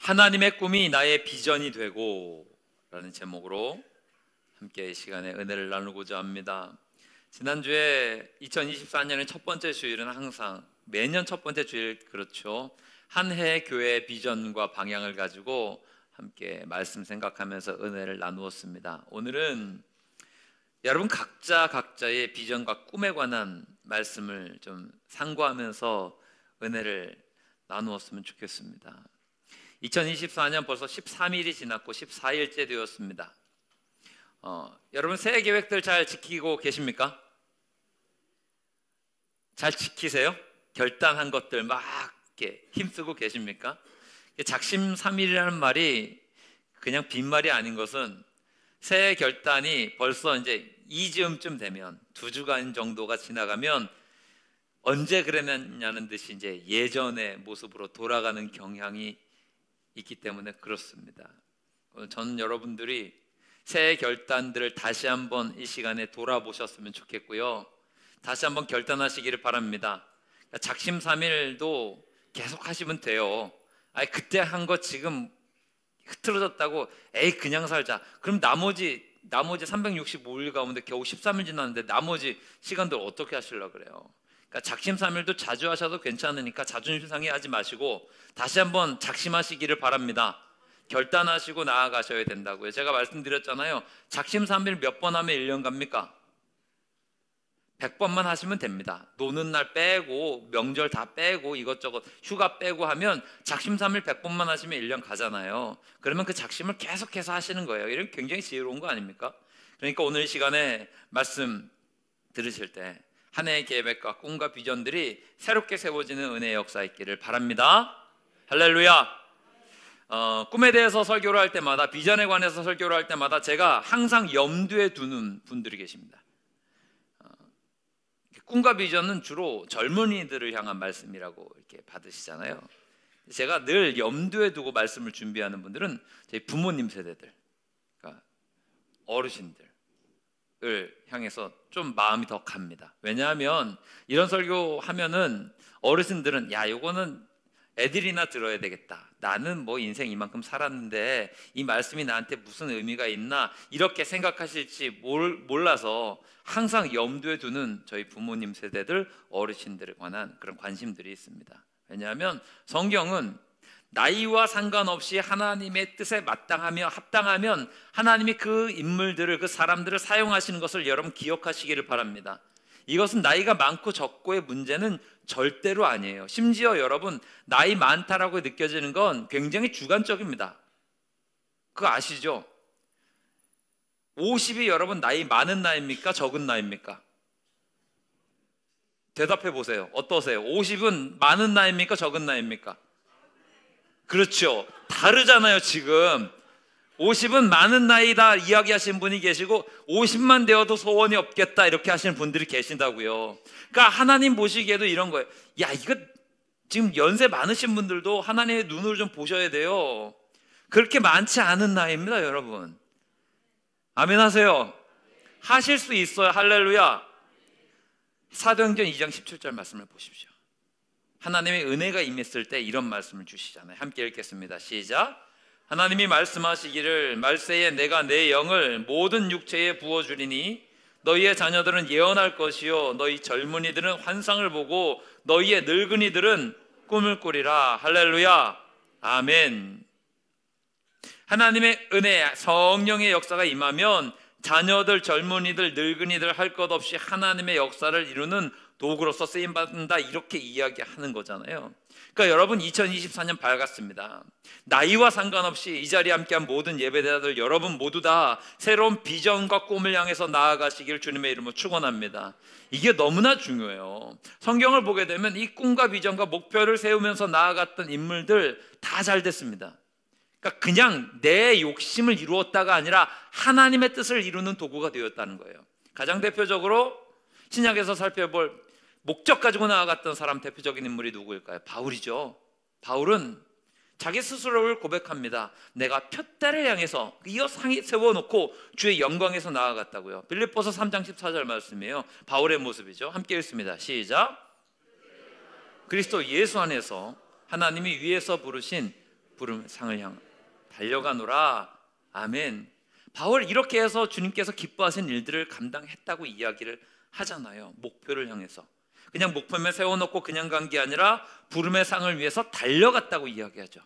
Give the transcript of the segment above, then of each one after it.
하나님의 꿈이 나의 비전이 되고 라는 제목으로 함께 이 시간에 은혜를 나누고자 합니다. 지난주에 2024년의 첫 번째 주일은 항상 매년 첫 번째 주일 그렇죠. 한 해의 교회의 비전과 방향을 가지고 함께 말씀 생각하면서 은혜를 나누었습니다. 오늘은 여러분 각자의 비전과 꿈에 관한 말씀을 좀 상고하면서 은혜를 나누었으면 좋겠습니다. 2024년 벌써 13일이 지났고 14일째 되었습니다. 여러분 새해 계획들 잘 지키고 계십니까? 잘 지키세요? 결단한 것들 막 이렇게 힘쓰고 계십니까? 작심삼일이라는 말이 그냥 빈말이 아닌 것은 새해 결단이 벌써 이제 이즈음쯤 되면 2주간 정도가 지나가면 언제 그랬냐는 듯이 이제 예전의 모습으로 돌아가는 경향이 있기 때문에 그렇습니다. 저는 여러분들이 새해 결단들을 다시 한번 이 시간에 돌아보셨으면 좋겠고요. 다시 한번 결단하시기를 바랍니다. 작심삼일도 계속 하시면 돼요. 그때 한 거 지금 흐트러졌다고 그냥 살자. 그럼 나머지 365일 가운데 겨우 13일 지났는데 나머지 시간들 어떻게 하시려고 그래요? 작심삼일도 자주 하셔도 괜찮으니까 자존심 상해하지 마시고 다시 한번 작심하시기를 바랍니다. 결단하시고 나아가셔야 된다고요. 제가 말씀드렸잖아요. 작심삼일 몇 번 하면 1년 갑니까? 100번만 하시면 됩니다. 노는 날 빼고 명절 다 빼고 이것저것 휴가 빼고 하면 작심삼일 100번만 하시면 1년 가잖아요. 그러면 그 작심을 계속해서 하시는 거예요. 이런 굉장히 지혜로운 거 아닙니까? 그러니까 오늘 이 시간에 말씀 들으실 때 한 해의 계획과 꿈과 비전들이 새롭게 세워지는 은혜의 역사 있기를 바랍니다. 할렐루야. 꿈에 대해서 설교를 할 때마다, 비전에 관해서 설교를 할 때마다 제가 항상 염두에 두는 분들이 계십니다. 꿈과 비전은 주로 젊은이들을 향한 말씀이라고 이렇게 받으시잖아요. 제가 늘 염두에 두고 말씀을 준비하는 분들은 저희 부모님 세대들, 그러니까 어르신들을 향해서 좀 마음이 더 갑니다. 왜냐하면 이런 설교하면은 어르신들은 요거는 애들이나 들어야 되겠다. 나는 뭐 인생 이만큼 살았는데 이 말씀이 나한테 무슨 의미가 있나 이렇게 생각하실지 몰라서 항상 염두에 두는 저희 부모님 세대들 어르신들에 관한 그런 관심들이 있습니다. 왜냐하면 성경은 나이와 상관없이 하나님의 뜻에 마땅하며 합당하면 하나님이 그 인물들을, 그 사람들을 사용하시는 것을 여러분 기억하시기를 바랍니다. 이것은 나이가 많고 적고의 문제는 절대로 아니에요. 심지어 여러분 나이 많다라고 느껴지는 건 굉장히 주관적입니다. 그거 아시죠? 50이 여러분 나이 많은 나이입니까? 적은 나이입니까? 대답해 보세요. 어떠세요? 50은 많은 나이입니까? 적은 나이입니까? 그렇죠. 다르잖아요. 지금 50은 많은 나이다 이야기하시는 분이 계시고 50만 되어도 소원이 없겠다 이렇게 하시는 분들이 계신다고요. 그러니까 하나님 보시기에도 이런 거예요. 이거 지금 연세 많으신 분들도 하나님의 눈으로 좀 보셔야 돼요. 그렇게 많지 않은 나이입니다. 여러분 아멘 하세요. 하실 수 있어요. 할렐루야. 사도행전 2장 17절 말씀을 보십시오. 하나님의 은혜가 임했을 때 이런 말씀을 주시잖아요. 함께 읽겠습니다. 시작. 하나님이 말씀하시기를 말세에 내가 내 영을 모든 육체에 부어주리니 너희의 자녀들은 예언할 것이요 너희 젊은이들은 환상을 보고 너희의 늙은이들은 꿈을 꾸리라. 할렐루야. 아멘. 하나님의 은혜, 성령의 역사가 임하면 자녀들, 젊은이들, 늙은이들 할 것 없이 하나님의 역사를 이루는 도구로서 쓰임받는다 이렇게 이야기하는 거잖아요. 그러니까 여러분 2024년 밝았습니다. 나이와 상관없이 이 자리에 함께한 모든 예배자들 여러분 모두 다 새로운 비전과 꿈을 향해서 나아가시길 주님의 이름으로 축원합니다. 이게 너무나 중요해요. 성경을 보게 되면 이 꿈과 비전과 목표를 세우면서 나아갔던 인물들 다 잘 됐습니다. 그러니까 그냥 내 욕심을 이루었다가 아니라 하나님의 뜻을 이루는 도구가 되었다는 거예요. 가장 대표적으로 신약에서 살펴볼 목적 가지고 나아갔던 사람 대표적인 인물이 누구일까요? 바울이죠. 바울은 자기 스스로를 고백합니다. 내가 푯다를 향해서 이어 상이 세워놓고 주의 영광에서 나아갔다고요. 빌립보서 3장 14절 말씀이에요. 바울의 모습이죠. 함께 읽습니다. 시작. 그리스도 예수 안에서 하나님이 위에서 부르신 부름의 상을 향 달려가노라. 아멘. 바울 이렇게 해서 주님께서 기뻐하신 일들을 감당했다고 이야기를 하잖아요. 목표를 향해서. 그냥 목표만 세워놓고 그냥 간 게 아니라 부름의 상을 위해서 달려갔다고 이야기하죠.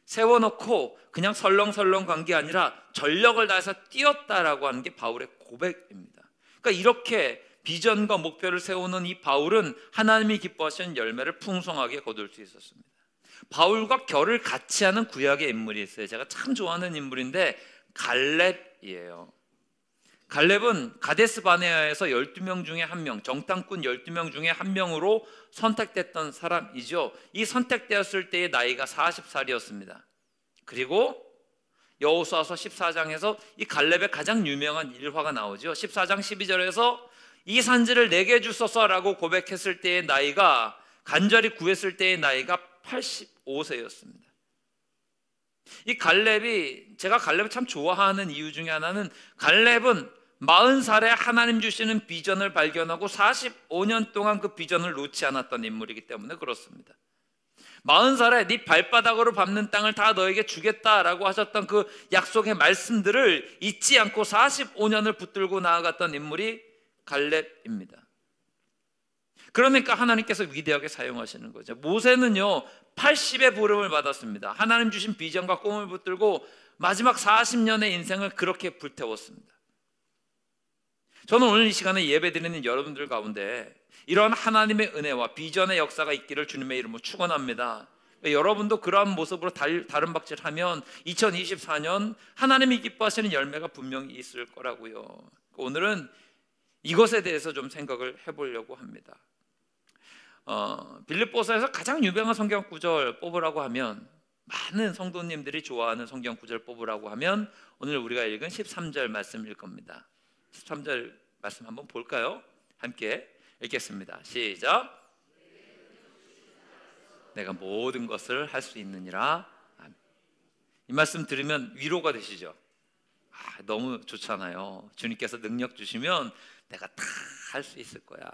세워놓고 그냥 설렁설렁 간 게 아니라 전력을 다해서 뛰었다라고 하는 게 바울의 고백입니다. 그러니까 이렇게 비전과 목표를 세우는 이 바울은 하나님이 기뻐하시는 열매를 풍성하게 거둘 수 있었습니다. 바울과 결을 같이 하는 구약의 인물이 있어요. 제가 참 좋아하는 인물인데 갈렙이에요. 갈렙은 가데스 바네아에서 12명 중에 한 명, 정탐꾼 12명 중에 한 명으로 선택됐던 사람이죠. 이 선택되었을 때의 나이가 40살이었습니다. 그리고 여호수아서 14장에서 이 갈렙의 가장 유명한 일화가 나오죠. 14장 12절에서 이 산지를 내게 주소서라고 고백했을 때의 나이가, 간절히 구했을 때의 나이가 85세였습니다. 이 갈렙이, 제가 갈렙을 참 좋아하는 이유 중에 하나는 갈렙은 40살에 하나님 주시는 비전을 발견하고 45년 동안 그 비전을 놓지 않았던 인물이기 때문에 그렇습니다. 40살에 네 발바닥으로 밟는 땅을 다 너에게 주겠다라고 하셨던 그 약속의 말씀들을 잊지 않고 45년을 붙들고 나아갔던 인물이 갈렙입니다. 그러니까 하나님께서 위대하게 사용하시는 거죠. 모세는요 80의 부름을 받았습니다. 하나님 주신 비전과 꿈을 붙들고 마지막 40년의 인생을 그렇게 불태웠습니다. 저는 오늘 이 시간에 예배드리는 여러분들 가운데 이런 하나님의 은혜와 비전의 역사가 있기를 주님의 이름으로 축원합니다. 여러분도 그러한 모습으로 다른 박질하면 2024년 하나님이 기뻐하시는 열매가 분명히 있을 거라고요. 오늘은 이것에 대해서 좀 생각을 해보려고 합니다. 빌립보서에서 가장 유명한 성경 구절 뽑으라고 하면, 많은 성도님들이 좋아하는 성경 구절 뽑으라고 하면 오늘 우리가 읽은 13절 말씀일 겁니다. 13절 말씀 한번 볼까요? 함께 읽겠습니다. 시작. 내가 모든 것을 할 수 있느니라. 이 말씀 들으면 위로가 되시죠? 너무 좋잖아요. 주님께서 능력 주시면 내가 다 할 수 있을 거야.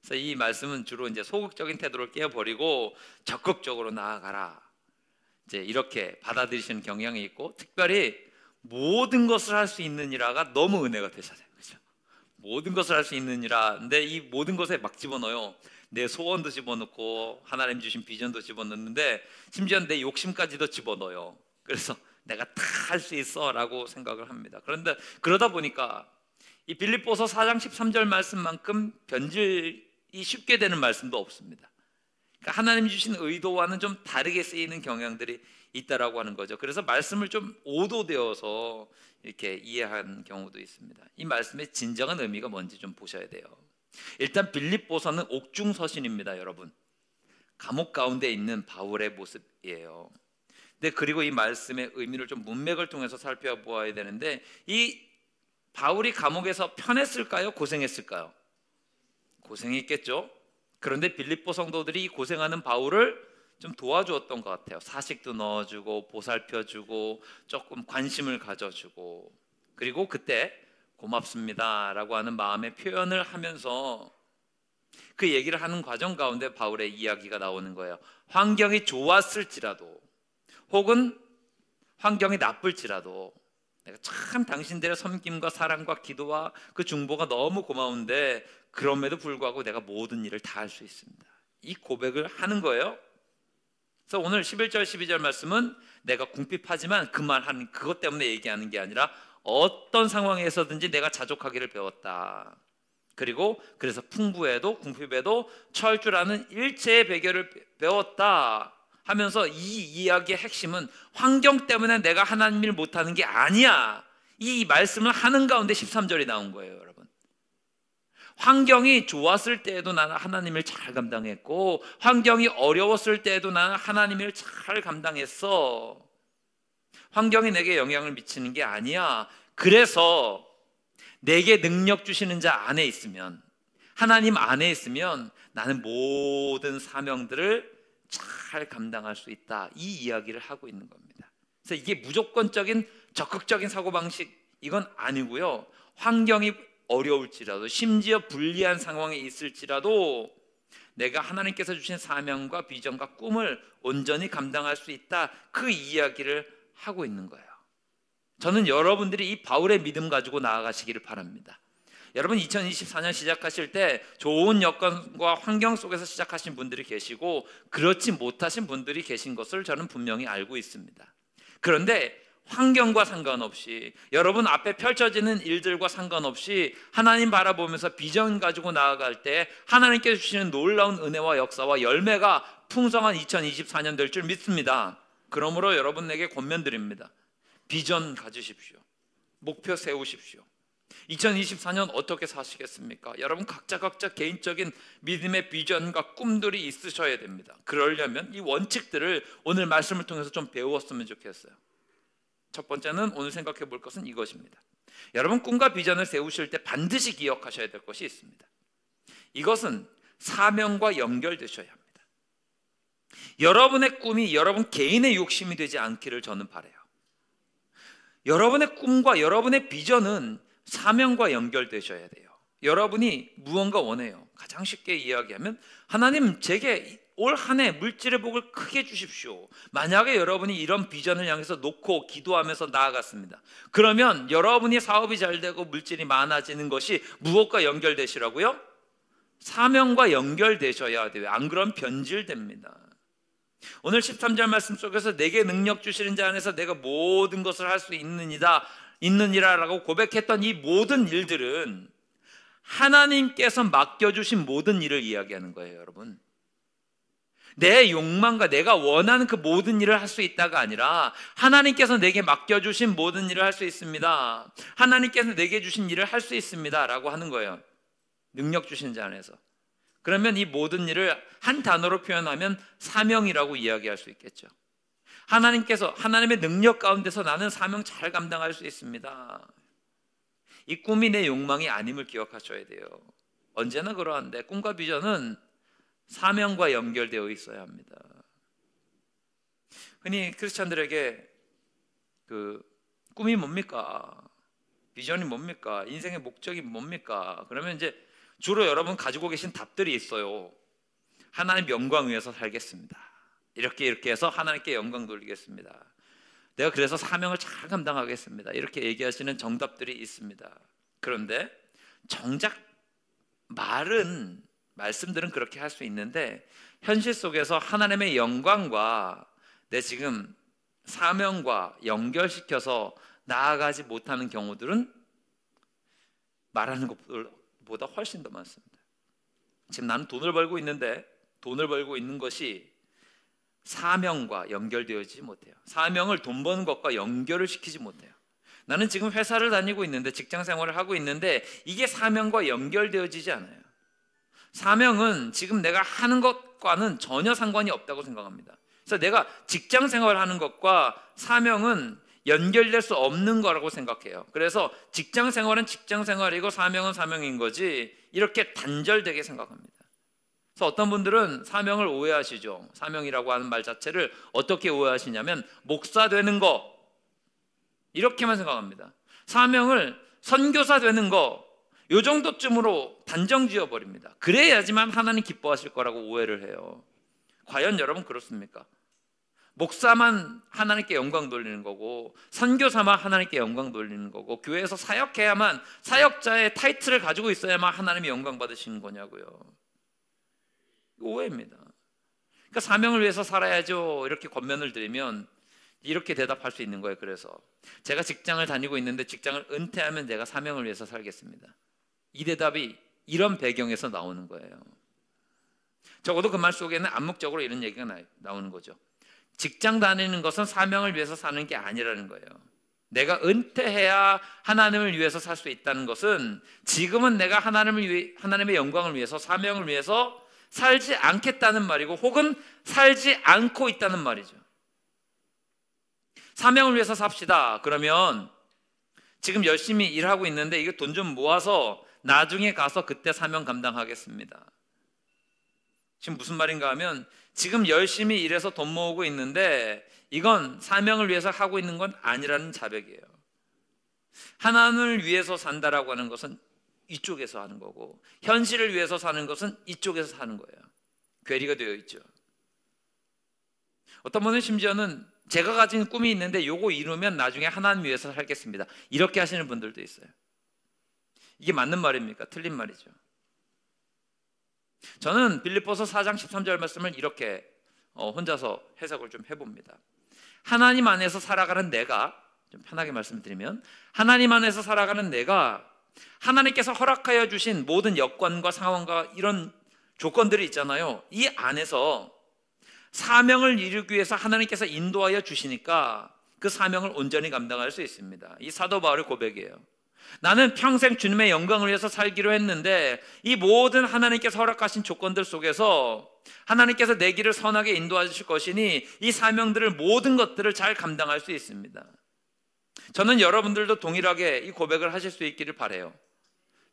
그래서 이 말씀은 주로 이제 소극적인 태도를 깨버리고 적극적으로 나아가라, 이제 이렇게 받아들이시는 경향이 있고, 특별히 모든 것을 할 수 있느니라가 너무 은혜가 되잖아요. 그렇죠? 모든 것을 할 수 있느니라. 근데 이 모든 것에 막 집어넣어요. 내 소원도 집어넣고 하나님 주신 비전도 집어넣는데 심지어 내 욕심까지도 집어넣어요. 그래서 내가 다 할 수 있어 라고 생각을 합니다. 그런데 그러다 보니까 이 빌립보서 4장 13절 말씀만큼 변질이 쉽게 되는 말씀도 없습니다. 그러니까 하나님 주신 의도와는 좀 다르게 쓰이는 경향들이 있다라고 하는 거죠. 그래서 말씀을 좀 오도되어서 이렇게 이해한 경우도 있습니다. 이 말씀의 진정한 의미가 뭔지 좀 보셔야 돼요. 일단 빌립보서는 옥중서신입니다, 여러분. 감옥 가운데 있는 바울의 모습이에요. 근데 그리고 이 말씀의 의미를 좀 문맥을 통해서 살펴보아야 되는데, 이 바울이 감옥에서 편했을까요? 고생했을까요? 고생했겠죠. 그런데 빌립보 성도들이 고생하는 바울을 좀 도와주었던 것 같아요. 사식도 넣어주고 보살펴주고 조금 관심을 가져주고, 그리고 그때 고맙습니다 라고 하는 마음의 표현을 하면서 그 얘기를 하는 과정 가운데 바울의 이야기가 나오는 거예요. 환경이 좋았을지라도 혹은 환경이 나쁠지라도 내가 참 당신들의 섬김과 사랑과 기도와 그 중보가 너무 고마운데 그럼에도 불구하고 내가 모든 일을 다 할 수 있습니다. 이 고백을 하는 거예요. 그래서 오늘 11절 12절 말씀은 내가 궁핍하지만 그 말 하는 그것 때문에 얘기하는 게 아니라 어떤 상황에서든지 내가 자족하기를 배웠다. 그리고 그래서 풍부에도 궁핍에도 처할 줄 아는 일체의 배결을 배웠다 하면서 이 이야기의 핵심은 환경 때문에 내가 하나님 일 못하는 게 아니야, 이 말씀을 하는 가운데 13절이 나온 거예요. 여러분, 환경이 좋았을 때에도 나는 하나님을 잘 감당했고 환경이 어려웠을 때에도 나는 하나님을 잘 감당했어. 환경이 내게 영향을 미치는 게 아니야. 그래서 내게 능력 주시는 자 안에 있으면, 하나님 안에 있으면 나는 모든 사명들을 잘 감당할 수 있다, 이 이야기를 하고 있는 겁니다. 그래서 이게 무조건적인 적극적인 사고방식 이건 아니고요. 환경이 어려울지라도 심지어 불리한 상황에 있을지라도 내가 하나님께서 주신 사명과 비전과 꿈을 온전히 감당할 수 있다, 그 이야기를 하고 있는 거예요. 저는 여러분들이 이 바울의 믿음 가지고 나아가시기를 바랍니다. 여러분 2024년 시작하실 때 좋은 여건과 환경 속에서 시작하신 분들이 계시고 그렇지 못하신 분들이 계신 것을 저는 분명히 알고 있습니다. 그런데 환경과 상관없이, 여러분 앞에 펼쳐지는 일들과 상관없이 하나님 바라보면서 비전 가지고 나아갈 때 하나님께서 주시는 놀라운 은혜와 역사와 열매가 풍성한 2024년 될 줄 믿습니다. 그러므로 여러분에게 권면드립니다. 비전 가지십시오. 목표 세우십시오. 2024년 어떻게 사시겠습니까? 여러분 각자 개인적인 믿음의 비전과 꿈들이 있으셔야 됩니다. 그러려면 이 원칙들을 오늘 말씀을 통해서 좀 배웠으면 좋겠어요. 첫 번째는 오늘 생각해 볼 것은 이것입니다. 여러분 꿈과 비전을 세우실 때 반드시 기억하셔야 될 것이 있습니다. 이것은 사명과 연결되셔야 합니다. 여러분의 꿈이 여러분 개인의 욕심이 되지 않기를 저는 바라요. 여러분의 꿈과 여러분의 비전은 사명과 연결되셔야 돼요. 여러분이 무언가 원해요. 가장 쉽게 이야기하면 하나님 제게 올 한 해 물질의 복을 크게 주십시오. 만약에 여러분이 이런 비전을 향해서 놓고 기도하면서 나아갔습니다. 그러면 여러분이 사업이 잘 되고 물질이 많아지는 것이 무엇과 연결되시라고요? 사명과 연결되셔야 돼요. 안 그러면 변질됩니다. 오늘 13절 말씀 속에서 내게 능력 주시는 자 안에서 내가 모든 것을 할 수 있느니라라고 고백했던 이 모든 일들은 하나님께서 맡겨주신 모든 일을 이야기하는 거예요. 여러분, 내 욕망과 내가 원하는 그 모든 일을 할 수 있다가 아니라 하나님께서 내게 맡겨주신 모든 일을 할 수 있습니다. 하나님께서 내게 주신 일을 할 수 있습니다 라고 하는 거예요. 능력 주신 자 안에서. 그러면 이 모든 일을 한 단어로 표현하면 사명이라고 이야기할 수 있겠죠. 하나님께서 하나님의 능력 가운데서 나는 사명 잘 감당할 수 있습니다. 이 꿈이 내 욕망이 아님을 기억하셔야 돼요. 언제나 그러한데 꿈과 비전은 사명과 연결되어 있어야 합니다. 흔히 크리스찬들에게 그 꿈이 뭡니까? 비전이 뭡니까? 인생의 목적이 뭡니까? 그러면 이제 주로 여러분 가지고 계신 답들이 있어요. 하나님 영광 위해서 살겠습니다. 이렇게 해서 하나님께 영광 돌리겠습니다. 내가 그래서 사명을 잘 감당하겠습니다. 이렇게 얘기하시는 정답들이 있습니다. 그런데 정작 말씀들은 그렇게 할 수 있는데 현실 속에서 하나님의 영광과 내 지금 사명과 연결시켜서 나아가지 못하는 경우들은 말하는 것보다 훨씬 더 많습니다. 지금 나는 돈을 벌고 있는데 돈을 벌고 있는 것이 사명과 연결되어지지 못해요. 사명을 돈 버는 것과 연결을 시키지 못해요. 나는 지금 회사를 다니고 있는데 직장 생활을 하고 있는데 이게 사명과 연결되어지지 않아요. 사명은 지금 내가 하는 것과는 전혀 상관이 없다고 생각합니다. 그래서 내가 직장 생활을 하는 것과 사명은 연결될 수 없는 거라고 생각해요. 그래서 직장 생활은 직장 생활이고 사명은 사명인 거지 이렇게 단절되게 생각합니다. 그래서 어떤 분들은 사명을 오해하시죠. 사명이라고 하는 말 자체를 어떻게 오해하시냐면 목사 되는 거 이렇게만 생각합니다. 사명을 선교사 되는 거 이 정도쯤으로 단정 지어버립니다. 그래야지만 하나님 기뻐하실 거라고 오해를 해요. 과연 여러분 그렇습니까? 목사만 하나님께 영광 돌리는 거고 선교사만 하나님께 영광 돌리는 거고 교회에서 사역해야만 사역자의 타이틀을 가지고 있어야만 하나님이 영광 받으시는 거냐고요. 오해입니다. 그러니까 사명을 위해서 살아야죠 이렇게 권면을 드리면 이렇게 대답할 수 있는 거예요. 그래서 제가 직장을 다니고 있는데 직장을 은퇴하면 내가 사명을 위해서 살겠습니다. 이 대답이 이런 배경에서 나오는 거예요. 적어도 그 말 속에는 암묵적으로 이런 얘기가 나오는 거죠. 직장 다니는 것은 사명을 위해서 사는 게 아니라는 거예요. 내가 은퇴해야 하나님을 위해서 살 수 있다는 것은 지금은 내가 하나님의 영광을 위해서 사명을 위해서 살지 않겠다는 말이고 혹은 살지 않고 있다는 말이죠. 사명을 위해서 삽시다. 그러면 지금 열심히 일하고 있는데 이거 돈 좀 모아서 나중에 가서 그때 사명 감당하겠습니다. 지금 무슨 말인가 하면 지금 열심히 일해서 돈 모으고 있는데 이건 사명을 위해서 하고 있는 건 아니라는 자백이에요. 하나님을 위해서 산다라고 하는 것은 이쪽에서 하는 거고 현실을 위해서 사는 것은 이쪽에서 사는 거예요. 괴리가 되어 있죠. 어떤 분은 심지어는 제가 가진 꿈이 있는데 요거 이루면 나중에 하나님 위해서 살겠습니다, 이렇게 하시는 분들도 있어요. 이게 맞는 말입니까? 틀린 말이죠. 저는 빌립보서 4장 13절 말씀을 이렇게 혼자서 해석을 좀 해봅니다. 하나님 안에서 살아가는 내가, 좀 편하게 말씀드리면, 하나님 안에서 살아가는 내가 하나님께서 허락하여 주신 모든 여건과 상황과 이런 조건들이 있잖아요. 이 안에서 사명을 이루기 위해서 하나님께서 인도하여 주시니까 그 사명을 온전히 감당할 수 있습니다. 이 사도 바울의 고백이에요. 나는 평생 주님의 영광을 위해서 살기로 했는데 이 모든 하나님께서 허락하신 조건들 속에서 하나님께서 내 길을 선하게 인도해 주실 것이니 이 사명들을, 모든 것들을 잘 감당할 수 있습니다. 저는 여러분들도 동일하게 이 고백을 하실 수 있기를 바라요.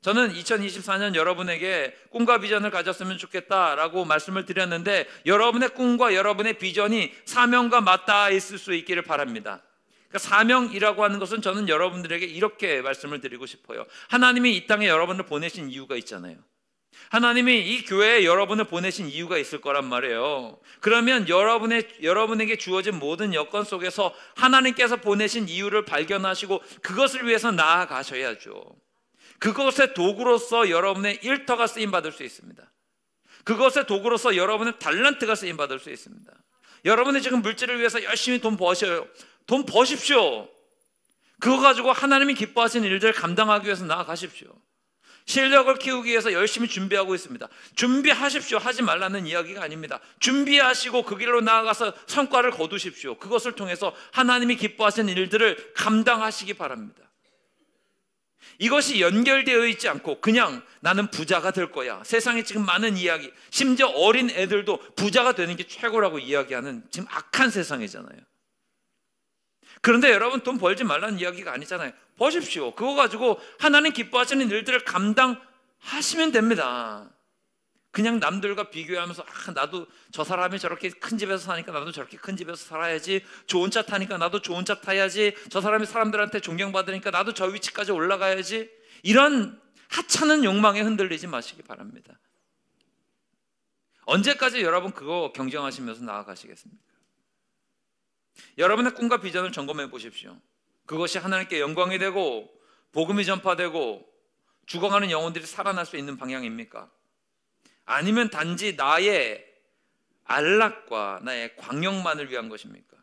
저는 2024년 여러분에게 꿈과 비전을 가졌으면 좋겠다라고 말씀을 드렸는데, 여러분의 꿈과 여러분의 비전이 사명과 맞닿아 있을 수 있기를 바랍니다. 그러니까 사명이라고 하는 것은 저는 여러분들에게 이렇게 말씀을 드리고 싶어요. 하나님이 이 땅에 여러분을 보내신 이유가 있잖아요. 하나님이 이 교회에 여러분을 보내신 이유가 있을 거란 말이에요. 그러면 여러분에게 주어진 모든 여건 속에서 하나님께서 보내신 이유를 발견하시고 그것을 위해서 나아가셔야죠. 그것의 도구로서 여러분의 일터가 쓰임받을 수 있습니다. 그것의 도구로서 여러분의 탤런트가 쓰임받을 수 있습니다. 여러분이 지금 물질을 위해서 열심히 돈 버셔요. 돈 버십시오. 그거 가지고 하나님이 기뻐하시는 일들을 감당하기 위해서 나아가십시오. 실력을 키우기 위해서 열심히 준비하고 있습니다. 준비하십시오. 하지 말라는 이야기가 아닙니다. 준비하시고 그 길로 나아가서 성과를 거두십시오. 그것을 통해서 하나님이 기뻐하시는 일들을 감당하시기 바랍니다. 이것이 연결되어 있지 않고 그냥 나는 부자가 될 거야, 세상에 지금 많은 이야기, 심지어 어린 애들도 부자가 되는 게 최고라고 이야기하는 지금 악한 세상이잖아요. 그런데 여러분, 돈 벌지 말라는 이야기가 아니잖아요. 버십시오. 그거 가지고 하나님 기뻐하시는 일들을 감당하시면 됩니다. 그냥 남들과 비교하면서 나도 저 사람이 저렇게 큰 집에서 사니까 나도 저렇게 큰 집에서 살아야지, 좋은 차 타니까 나도 좋은 차 타야지, 저 사람이 사람들한테 존경받으니까 나도 저 위치까지 올라가야지, 이런 하찮은 욕망에 흔들리지 마시기 바랍니다. 언제까지 여러분 그거 경쟁하시면서 나아가시겠습니까? 여러분의 꿈과 비전을 점검해 보십시오. 그것이 하나님께 영광이 되고 복음이 전파되고 죽어가는 영혼들이 살아날 수 있는 방향입니까? 아니면 단지 나의 안락과 나의 광역만을 위한 것입니까?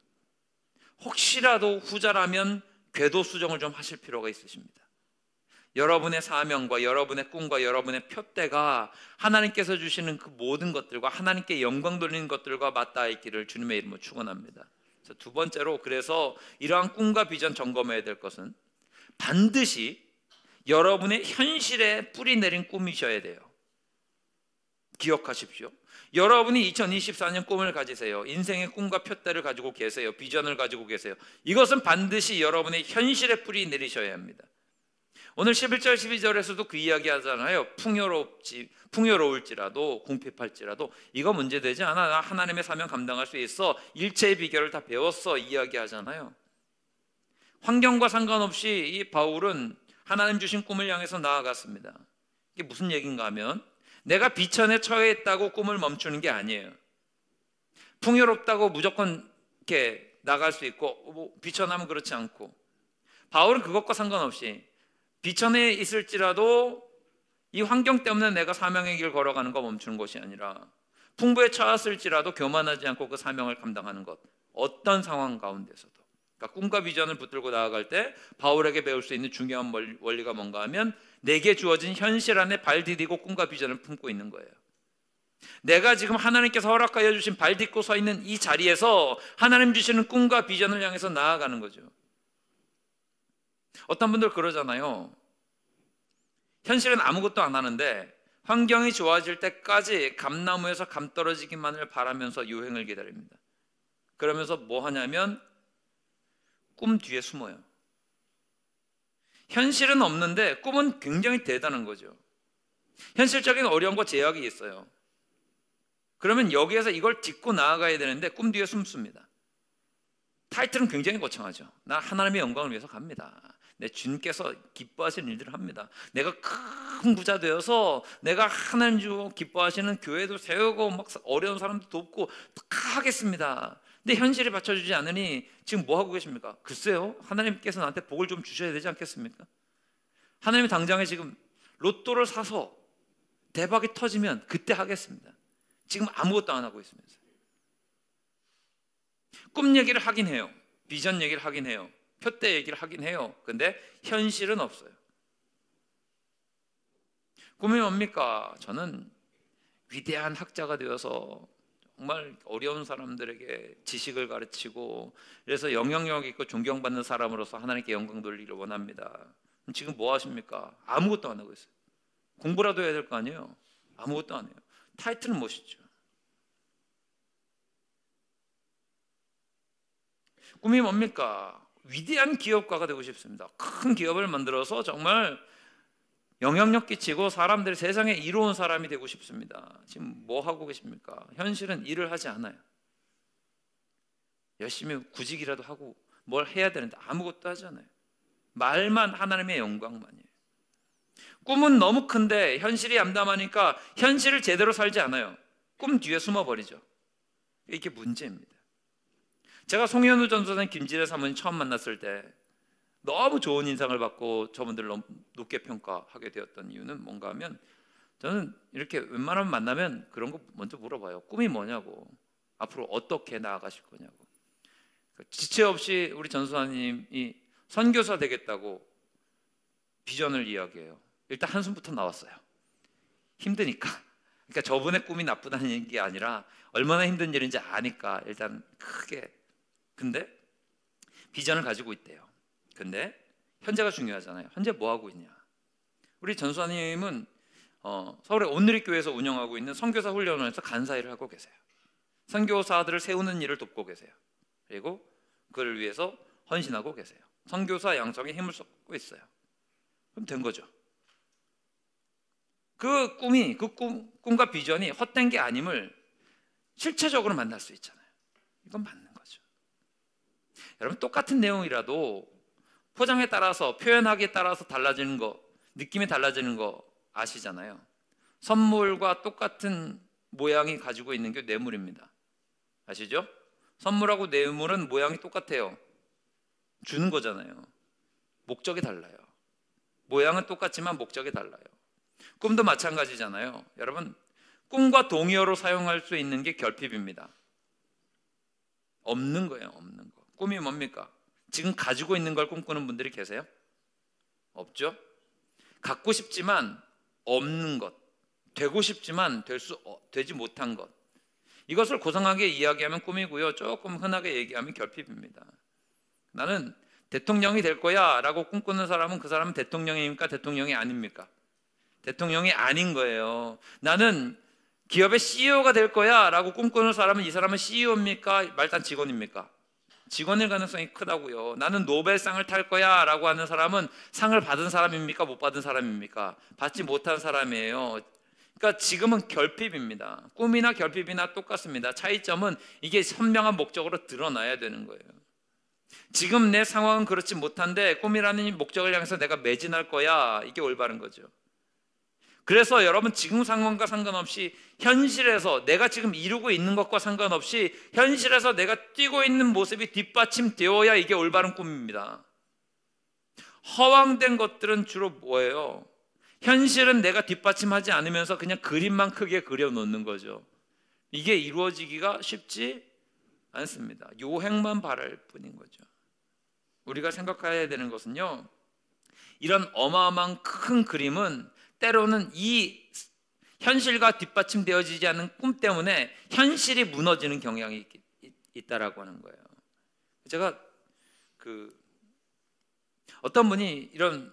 혹시라도 후자라면 궤도 수정을 좀 하실 필요가 있으십니다. 여러분의 사명과 여러분의 꿈과 여러분의 표대가 하나님께서 주시는 그 모든 것들과 하나님께 영광 돌리는 것들과 맞닿아 있기를 주님의 이름으로 축원합니다. 두 번째로, 그래서 이러한 꿈과 비전 점검해야 될 것은 반드시 여러분의 현실에 뿌리 내린 꿈이셔야 돼요. 기억하십시오. 여러분이 2024년 꿈을 가지세요. 인생의 꿈과 표대를 가지고 계세요. 비전을 가지고 계세요. 이것은 반드시 여러분의 현실에 뿌리 내리셔야 합니다. 오늘 11절 12절에서도 그 이야기 하잖아요. 풍요로울지라도 궁핍할지라도 이거 문제되지 않아. 나 하나님의 사명 감당할 수 있어. 일체의 비결을 다 배웠어. 이야기 하잖아요. 환경과 상관없이 이 바울은 하나님 주신 꿈을 향해서 나아갔습니다. 이게 무슨 얘기인가 하면, 내가 비천에 처해 있다고 꿈을 멈추는 게 아니에요. 풍요롭다고 무조건 이렇게 나갈 수 있고 비천하면 그렇지 않고, 바울은 그것과 상관없이 비천에 있을지라도 이 환경 때문에 내가 사명의 길 걸어가는 거 멈추는 것이 아니라, 풍부에 처했을지라도 교만하지 않고 그 사명을 감당하는 것, 어떤 상황 가운데서도. 그러니까 꿈과 비전을 붙들고 나아갈 때 바울에게 배울 수 있는 중요한 원리가 뭔가 하면, 내게 주어진 현실 안에 발 디디고 꿈과 비전을 품고 있는 거예요. 내가 지금 하나님께서 허락하여 주신 발 딛고 서 있는 이 자리에서 하나님 주시는 꿈과 비전을 향해서 나아가는 거죠. 어떤 분들 그러잖아요. 현실은 아무것도 안 하는데 환경이 좋아질 때까지 감나무에서 감 떨어지기만을 바라면서 유행을 기다립니다. 그러면서 뭐 하냐면 꿈 뒤에 숨어요. 현실은 없는데 꿈은 굉장히 대단한 거죠. 현실적인 어려움과 제약이 있어요. 그러면 여기에서 이걸 딛고 나아가야 되는데 꿈 뒤에 숨습니다. 타이틀은 굉장히 거창하죠. 나 하나님의 영광을 위해서 갑니다. 내 주님께서 기뻐하시는 일들을 합니다. 내가 큰 부자 되어서 내가 하나님 주 기뻐하시는 교회도 세우고 막 어려운 사람도 돕고 다 하겠습니다. 근데 현실이 받쳐주지 않으니 지금 뭐 하고 계십니까? 글쎄요, 하나님께서 나한테 복을 좀 주셔야 되지 않겠습니까? 하나님이 당장에 지금 로또를 사서 대박이 터지면 그때 하겠습니다. 지금 아무것도 안 하고 있으면서. 꿈 얘기를 하긴 해요. 비전 얘기를 하긴 해요. 표대 얘기를 하긴 해요. 근데 현실은 없어요. 꿈이 뭡니까? 저는 위대한 학자가 되어서 정말 어려운 사람들에게 지식을 가르치고, 그래서 영향력 있고 존경받는 사람으로서 하나님께 영광 돌리기를 원합니다. 지금 뭐 하십니까? 아무것도 안 하고 있어요. 공부라도 해야 될 거 아니에요? 아무것도 안 해요. 타이틀은 멋있죠. 꿈이 뭡니까? 위대한 기업가가 되고 싶습니다. 큰 기업을 만들어서 정말 영향력 끼치고 사람들이 세상에 이로운 사람이 되고 싶습니다. 지금 뭐 하고 계십니까? 현실은 일을 하지 않아요. 열심히 구직이라도 하고 뭘 해야 되는데 아무것도 하지 않아요. 말만 하나님의 영광만이에요. 꿈은 너무 큰데 현실이 암담하니까 현실을 제대로 살지 않아요. 꿈 뒤에 숨어버리죠. 이게 문제입니다. 제가 송현우 전도사님, 김지래 사모님 처음 만났을 때 너무 좋은 인상을 받고 저분들 너무 높게 평가하게 되었던 이유는 뭔가 하면, 저는 이렇게 웬만하면 만나면 그런 거 먼저 물어봐요. 꿈이 뭐냐고, 앞으로 어떻게 나아가실 거냐고. 지체 없이 우리 전도사님이 선교사 되겠다고 비전을 이야기해요. 일단 한숨부터 나왔어요. 힘드니까. 그러니까 저분의 꿈이 나쁘다는 게 아니라 얼마나 힘든 일인지 아니까 일단 크게. 근데 비전을 가지고 있대요. 근데 현재가 중요하잖아요. 현재 뭐 하고 있냐. 우리 전수사님은 서울의 온누리교회에서 운영하고 있는 선교사 훈련원에서 간사 일을 하고 계세요. 선교사들을 세우는 일을 돕고 계세요. 그리고 그를 위해서 헌신하고 계세요. 선교사 양성에 힘을 쏟고 있어요. 그럼 된 거죠. 그 꿈이, 꿈과 비전이 헛된 게 아님을 실체적으로 만날 수 있잖아요. 이건 맞는 거죠. 여러분, 똑같은 내용이라도 포장에 따라서, 표현하기에 따라서 달라지는 거, 느낌이 달라지는 거 아시잖아요. 선물과 똑같은 모양이 가지고 있는 게 뇌물입니다. 아시죠? 선물하고 뇌물은 모양이 똑같아요. 주는 거잖아요. 목적이 달라요. 모양은 똑같지만 목적이 달라요. 꿈도 마찬가지잖아요. 여러분, 꿈과 동의어로 사용할 수 있는 게 결핍입니다. 없는 거예요. 없는 거. 꿈이 뭡니까? 지금 가지고 있는 걸 꿈꾸는 분들이 계세요? 없죠? 갖고 싶지만 없는 것, 되고 싶지만 되지 못한 것, 이것을 고상하게 이야기하면 꿈이고요, 조금 흔하게 얘기하면 결핍입니다. 나는 대통령이 될 거야 라고 꿈꾸는 사람은 그 사람은 대통령입니까? 대통령이 아닙니까? 대통령이 아닌 거예요. 나는 기업의 CEO가 될 거야 라고 꿈꾸는 사람은 이 사람은 CEO입니까? 말단 직원입니까? 직원일 가능성이 크다고요. 나는 노벨상을 탈 거야 라고 하는 사람은 상을 받은 사람입니까? 못 받은 사람입니까? 받지 못한 사람이에요. 그러니까 지금은 결핍입니다. 꿈이나 결핍이나 똑같습니다. 차이점은 이게 선명한 목적으로 드러나야 되는 거예요. 지금 내 상황은 그렇지 못한데 꿈이라는 목적을 향해서 내가 매진할 거야, 이게 올바른 거죠. 그래서 여러분, 지금 상황과 상관없이 현실에서 내가 지금 이루고 있는 것과 상관없이 현실에서 내가 뛰고 있는 모습이 뒷받침되어야 이게 올바른 꿈입니다. 허황된 것들은 주로 뭐예요? 현실은 내가 뒷받침하지 않으면서 그냥 그림만 크게 그려놓는 거죠. 이게 이루어지기가 쉽지 않습니다. 요행만 바랄 뿐인 거죠. 우리가 생각해야 되는 것은요, 이런 어마어마한 큰 그림은 때로는 이 현실과 뒷받침되어지지 않는 꿈 때문에 현실이 무너지는 경향이 있다라고 하는 거예요. 제가 어떤 분이 이런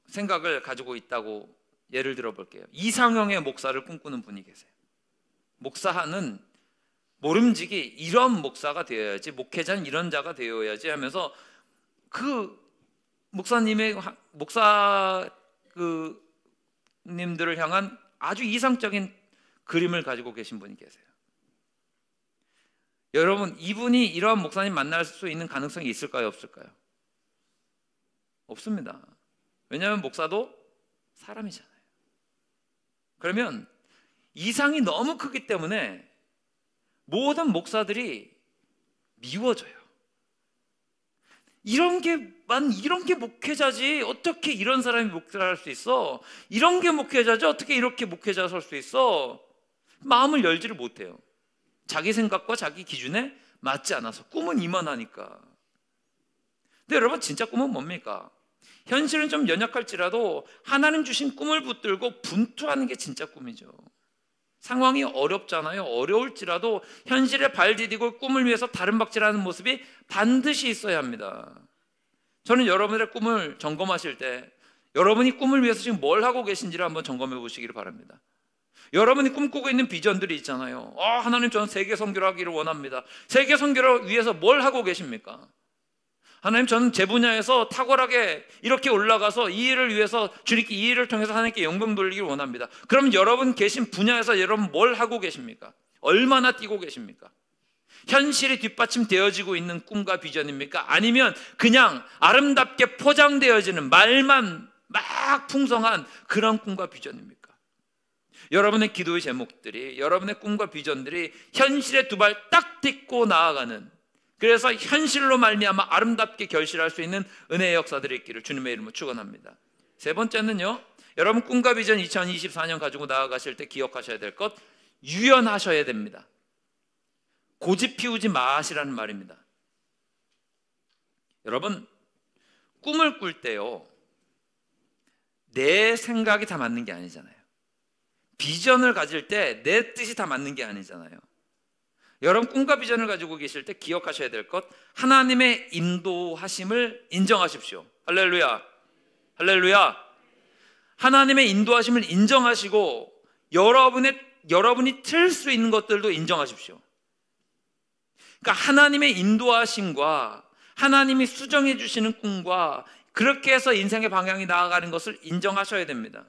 생각을 가지고 있다고 예를 들어 볼게요. 이상형의 목사를 꿈꾸는 분이 계세요. 목사는 모름지기 이런 목사가 되어야지, 목회자는 이런 자가 되어야지 하면서 그 목사님들을 향한 아주 이상적인 그림을 가지고 계신 분이 계세요. 여러분, 이분이 이러한 목사님 만날 수 있는 가능성이 있을까요? 없을까요? 없습니다. 왜냐하면 목사도 사람이잖아요. 그러면 이상이 너무 크기 때문에 모든 목사들이 미워져요. 이런 게 목회자지, 어떻게 이런 사람이 목회를 할 수 있어? 이런 게 목회자지, 어떻게 이렇게 목회자가 설 수 있어? 마음을 열지를 못해요. 자기 생각과 자기 기준에 맞지 않아서. 꿈은 이만하니까. 근데 여러분, 진짜 꿈은 뭡니까? 현실은 좀 연약할지라도 하나님 주신 꿈을 붙들고 분투하는 게 진짜 꿈이죠. 상황이 어렵잖아요. 어려울지라도 현실에 발 디디고 꿈을 위해서 다름박질하는 모습이 반드시 있어야 합니다. 저는 여러분들의 꿈을 점검하실 때 여러분이 꿈을 위해서 지금 뭘 하고 계신지를 한번 점검해 보시기를 바랍니다. 여러분이 꿈꾸고 있는 비전들이 있잖아요. 하나님, 저는 세계 선교를 하기를 원합니다. 세계 선교를 위해서 뭘 하고 계십니까? 하나님, 저는 제 분야에서 탁월하게 이렇게 올라가서 이 일을 위해서 주님께, 이 일을 통해서 하나님께 영광 돌리기를 원합니다. 그럼 여러분 계신 분야에서 여러분 뭘 하고 계십니까? 얼마나 뛰고 계십니까? 현실이 뒷받침되어지고 있는 꿈과 비전입니까? 아니면 그냥 아름답게 포장되어지는 말만 막 풍성한 그런 꿈과 비전입니까? 여러분의 기도의 제목들이, 여러분의 꿈과 비전들이 현실에 두 발 딱 딛고 나아가는, 그래서 현실로 말미암아 아름답게 결실할 수 있는 은혜의 역사들이 있기를 주님의 이름으로 축원합니다. 세 번째는요, 여러분 꿈과 비전 2024년 가지고 나아가실 때 기억하셔야 될 것, 유연하셔야 됩니다. 고집 피우지 마시라는 말입니다. 여러분, 꿈을 꿀 때요, 내 생각이 다 맞는 게 아니잖아요. 비전을 가질 때 내 뜻이 다 맞는 게 아니잖아요. 여러분, 꿈과 비전을 가지고 계실 때 기억하셔야 될 것, 하나님의 인도하심을 인정하십시오. 할렐루야, 할렐루야. 하나님의 인도하심을 인정하시고 여러분이 틀 수 있는 것들도 인정하십시오. 그러니까 하나님의 인도하심과 하나님이 수정해 주시는 꿈과 그렇게 해서 인생의 방향이 나아가는 것을 인정하셔야 됩니다.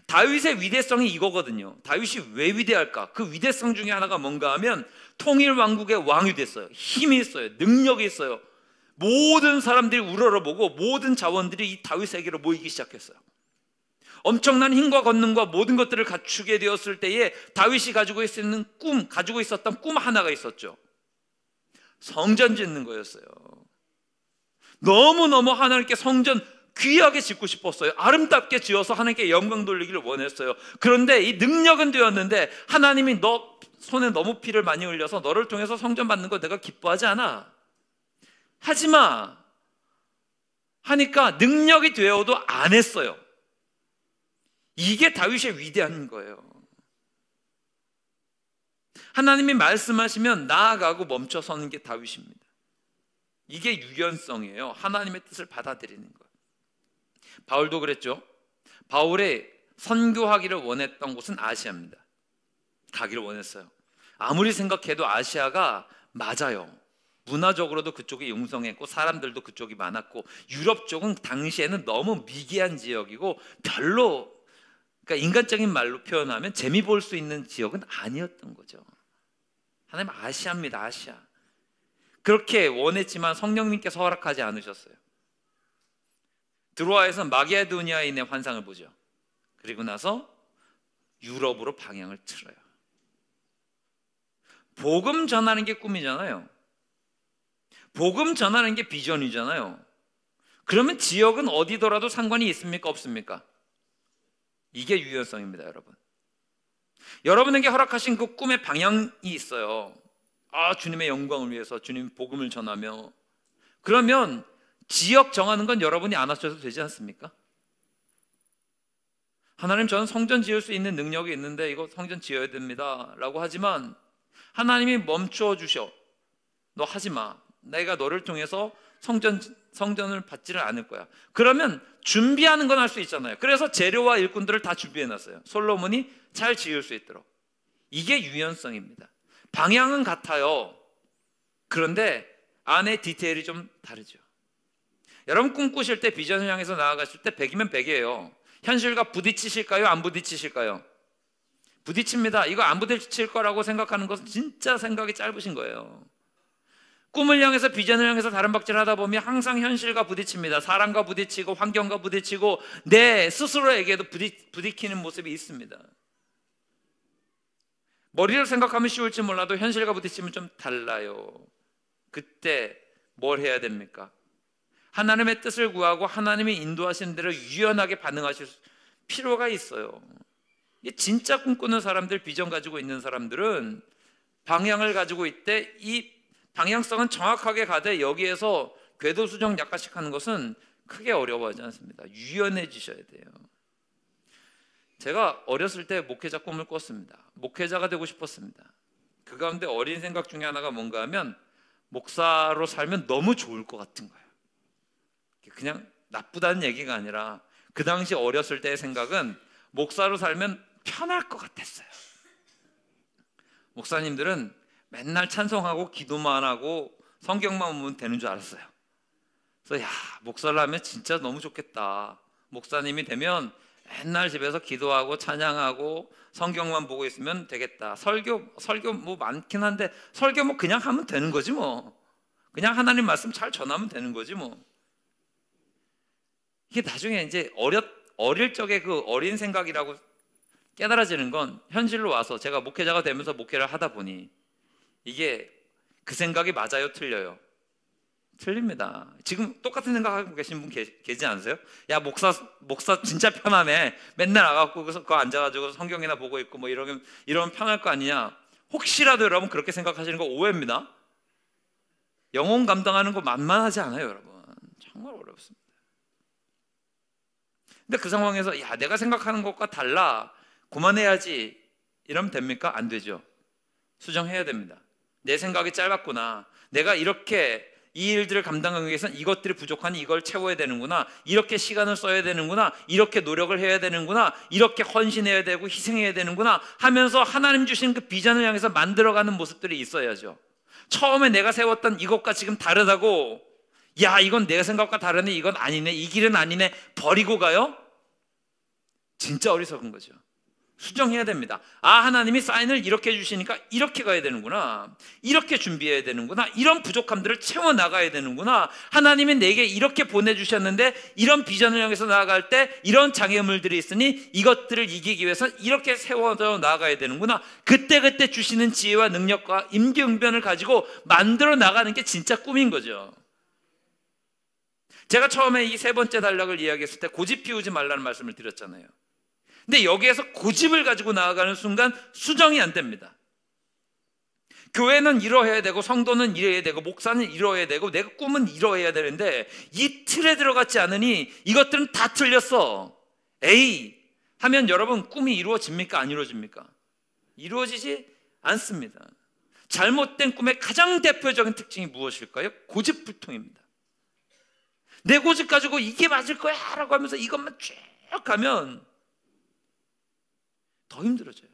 다윗의 위대성이 이거거든요. 다윗이 왜 위대할까? 그 위대성 중에 하나가 뭔가 하면 통일 왕국의 왕이 됐어요. 힘이 있어요. 능력이 있어요. 모든 사람들이 우러러보고 모든 자원들이 이 다윗에게로 모이기 시작했어요. 엄청난 힘과 권능과 모든 것들을 갖추게 되었을 때에 다윗이 가지고 있었던 꿈 하나가 있었죠. 성전 짓는 거였어요. 너무너무 하나님께 성전 귀하게 짓고 싶었어요. 아름답게 지어서 하나님께 영광 돌리기를 원했어요. 그런데 이 능력은 되었는데 하나님이 너 손에 너무 피를 많이 흘려서 너를 통해서 성전 받는 거 내가 기뻐하지 않아. 하지마 하니까 능력이 되어도 안 했어요. 이게 다윗의 위대한 거예요. 하나님이 말씀하시면 나아가고 멈춰서는 게 다윗입니다. 이게 유연성이에요. 하나님의 뜻을 받아들이는 거예요. 바울도 그랬죠. 바울이 선교하기를 원했던 곳은 아시아입니다. 가기를 원했어요. 아무리 생각해도 아시아가 맞아요. 문화적으로도 그쪽이 융성했고 사람들도 그쪽이 많았고, 유럽 쪽은 당시에는 너무 미개한 지역이고 별로, 그러니까 인간적인 말로 표현하면 재미 볼 수 있는 지역은 아니었던 거죠. 하나님, 아시아입니다. 아시아. 그렇게 원했지만 성령님께서 허락하지 않으셨어요. 드로아에서 마게도니아인의 환상을 보죠. 그리고 나서 유럽으로 방향을 틀어요. 복음 전하는 게 꿈이잖아요. 복음 전하는 게 비전이잖아요. 그러면 지역은 어디더라도 상관이 있습니까? 없습니까? 이게 유연성입니다, 여러분. 여러분에게 허락하신 그 꿈의 방향이 있어요. 주님의 영광을 위해서 주님 복음을 전하며. 그러면 지역 정하는 건 여러분이 안 하셔도 되지 않습니까? 하나님, 저는 성전 지을 수 있는 능력이 있는데 이거 성전 지어야 됩니다 라고 하지만 하나님이 멈추어 주셔. 너 하지 마. 내가 너를 통해서 성전을 받지를 않을 거야. 그러면 준비하는 건 할 수 있잖아요. 그래서 재료와 일꾼들을 다 준비해 놨어요. 솔로몬이 잘 지을 수 있도록. 이게 유연성입니다. 방향은 같아요. 그런데 안에 디테일이 좀 다르죠. 여러분, 꿈꾸실 때 비전을 향해서 나아가실 때 100이면 100이에요. 현실과 부딪히실까요? 안 부딪히실까요? 부딪힙니다. 이거 안 부딪힐 거라고 생각하는 것은 진짜 생각이 짧으신 거예요. 꿈을 향해서, 비전을 향해서 다름박질 하다 보면 항상 현실과 부딪힙니다. 사람과 부딪히고 환경과 부딪히고 내 스스로에게도 부딪히는 모습이 있습니다. 머리로 생각하면 쉬울지 몰라도 현실과 부딪히면 좀 달라요. 그때 뭘 해야 됩니까? 하나님의 뜻을 구하고 하나님이 인도하시는 대로 유연하게 반응하실 필요가 있어요. 진짜 꿈꾸는 사람들, 비전 가지고 있는 사람들은 방향을 가지고 있대, 이 방향성은 정확하게 가되 여기에서 궤도수정 약간씩 하는 것은 크게 어려워하지 않습니다. 유연해지셔야 돼요. 제가 어렸을 때 목회자 꿈을 꿨습니다. 목회자가 되고 싶었습니다. 그 가운데 어린 생각 중에 하나가 뭔가 하면 목사로 살면 너무 좋을 것 같은 거예요. 그냥 나쁘다는 얘기가 아니라 그 당시 어렸을 때의 생각은 목사로 살면 편할 것 같았어요. 목사님들은 맨날 찬송하고 기도만 하고 성경만 보면 되는 줄 알았어요. 그래서 목사를 하면 진짜 너무 좋겠다. 목사님이 되면 맨날 집에서 기도하고 찬양하고 성경만 보고 있으면 되겠다. 설교 뭐 많긴 한데 설교 뭐 그냥 하면 되는 거지 뭐. 그냥 하나님 말씀 잘 전하면 되는 거지 뭐. 이게 나중에 이제 어릴 적에 그 어린 생각이라고 깨달아지는 건 현실로 와서 제가 목회자가 되면서 목회를 하다 보니 이게 그 생각이 맞아요, 틀려요? 틀립니다. 지금 똑같은 생각하고 계신 분 계지 않으세요? 야, 목사 진짜 편하네. 맨날 와갖고 그거 앉아가지고 성경이나 보고 있고 뭐 이러면 편할 거 아니냐. 혹시라도 여러분 그렇게 생각하시는 거 오해입니다. 영혼 감당하는 거 만만하지 않아요, 여러분. 정말 어렵습니다. 근데 그 상황에서 내가 생각하는 것과 달라, 그만해야지 이러면 됩니까? 안 되죠. 수정해야 됩니다. 내 생각이 짧았구나. 내가 이렇게 이 일들을 감당하기 위해서는 이것들이 부족하니 이걸 채워야 되는구나. 이렇게 시간을 써야 되는구나. 이렇게 노력을 해야 되는구나. 이렇게 헌신해야 되고 희생해야 되는구나 하면서 하나님 주신 그 비전을 향해서 만들어가는 모습들이 있어야죠. 처음에 내가 세웠던 이것과 지금 다르다고, 이건 내가 생각과 다르네, 이건 아니네, 이 길은 아니네 버리고 가요? 진짜 어리석은 거죠. 수정해야 됩니다. 하나님이 사인을 이렇게 해주시니까 이렇게 가야 되는구나. 이렇게 준비해야 되는구나. 이런 부족함들을 채워나가야 되는구나. 하나님이 내게 이렇게 보내주셨는데 이런 비전을 향해서 나아갈 때 이런 장애물들이 있으니 이것들을 이기기 위해서는 이렇게 세워져 나아가야 되는구나. 그때그때 주시는 지혜와 능력과 임기응변을 가지고 만들어 나가는 게 진짜 꿈인 거죠. 제가 처음에 이 세 번째 단락을 이야기했을 때 고집 피우지 말라는 말씀을 드렸잖아요. 근데 여기에서 고집을 가지고 나아가는 순간 수정이 안 됩니다. 교회는 이러해야 되고 성도는 이래야 되고 목사는 이러해야 되고 내 꿈은 이러해야 되는데 이 틀에 들어갔지 않으니 이것들은 다 틀렸어. 에이 하면 여러분 꿈이 이루어집니까? 안 이루어집니까? 이루어지지 않습니다. 잘못된 꿈의 가장 대표적인 특징이 무엇일까요? 고집불통입니다. 내 고집 가지고 이게 맞을 거야 라고 하면서 이것만 쭉 가면 더 힘들어져요.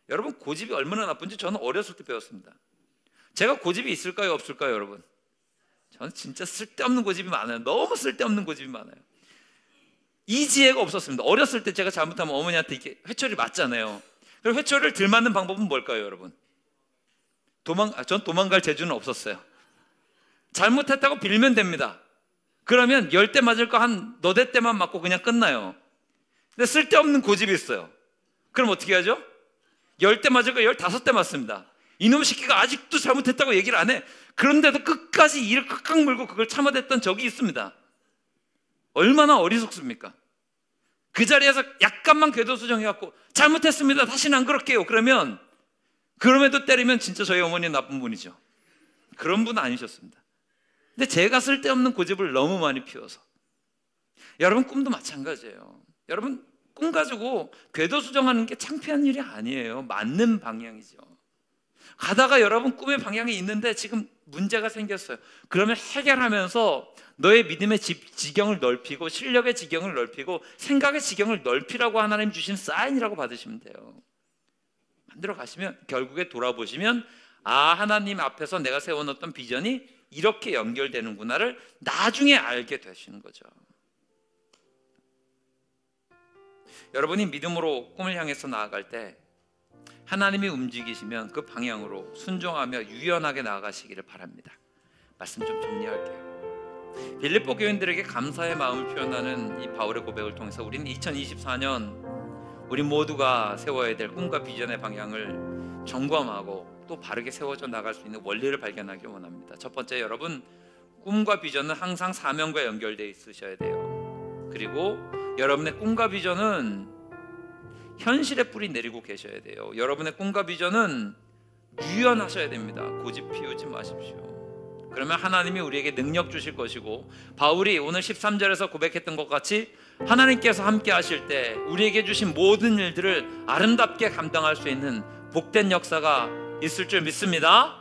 여러분 고집이 얼마나 나쁜지 저는 어렸을 때 배웠습니다. 제가 고집이 있을까요? 없을까요? 여러분 저는 진짜 쓸데없는 고집이 많아요. 너무 쓸데없는 고집이 많아요. 이 지혜가 없었습니다. 어렸을 때 제가 잘못하면 어머니한테 이렇게 회초리 맞잖아요. 그럼 회초리를 들 맞는 방법은 뭘까요? 여러분 전 도망갈 재주는 없었어요. 잘못했다고 빌면 됩니다. 그러면 10대 맞을 거 한 너댓 대만 맞고 그냥 끝나요. 근데 쓸데없는 고집이 있어요. 그럼 어떻게 하죠? 10대 맞을 거 15대 맞습니다. 이놈 새끼가 아직도 잘못했다고 얘기를 안 해. 그런데도 끝까지 이를 깍깍 물고 그걸 참아댔던 적이 있습니다. 얼마나 어리석습니까? 그 자리에서 약간만 궤도 수정해갖고 잘못했습니다. 다시는 안 그럴게요. 그럼에도 때리면 진짜 저희 어머니는 나쁜 분이죠. 그런 분은 아니셨습니다. 근데 제가 쓸데없는 고집을 너무 많이 피워서 여러분 꿈도 마찬가지예요. 여러분 꿈 가지고 궤도 수정하는 게 창피한 일이 아니에요. 맞는 방향이죠. 가다가 여러분 꿈의 방향이 있는데 지금 문제가 생겼어요. 그러면 해결하면서 너의 믿음의 지경을 넓히고 실력의 지경을 넓히고 생각의 지경을 넓히라고 하나님 주신 사인이라고 받으시면 돼요. 만들어 가시면 결국에 돌아보시면 하나님 앞에서 내가 세워놓던 비전이 이렇게 연결되는구나를 나중에 알게 되시는 거죠. 여러분이 믿음으로 꿈을 향해서 나아갈 때 하나님이 움직이시면 그 방향으로 순종하며 유연하게 나아가시기를 바랍니다. 말씀 좀 정리할게요. 빌립보 교인들에게 감사의 마음을 표현하는 이 바울의 고백을 통해서 우리는 2024년 우리 모두가 세워야 될 꿈과 비전의 방향을 점검하고 또 바르게 세워져 나갈 수 있는 원리를 발견하기 원합니다. 첫 번째, 여러분 꿈과 비전은 항상 사명과 연결되어 있으셔야 돼요. 그리고 여러분의 꿈과 비전은 현실에 뿌리 내리고 계셔야 돼요. 여러분의 꿈과 비전은 유연하셔야 됩니다. 고집 피우지 마십시오. 그러면 하나님이 우리에게 능력 주실 것이고, 바울이 오늘 13절에서 고백했던 것 같이 하나님께서 함께 하실 때 우리에게 주신 모든 일들을 아름답게 감당할 수 있는 복된 역사가 있을 줄 믿습니다.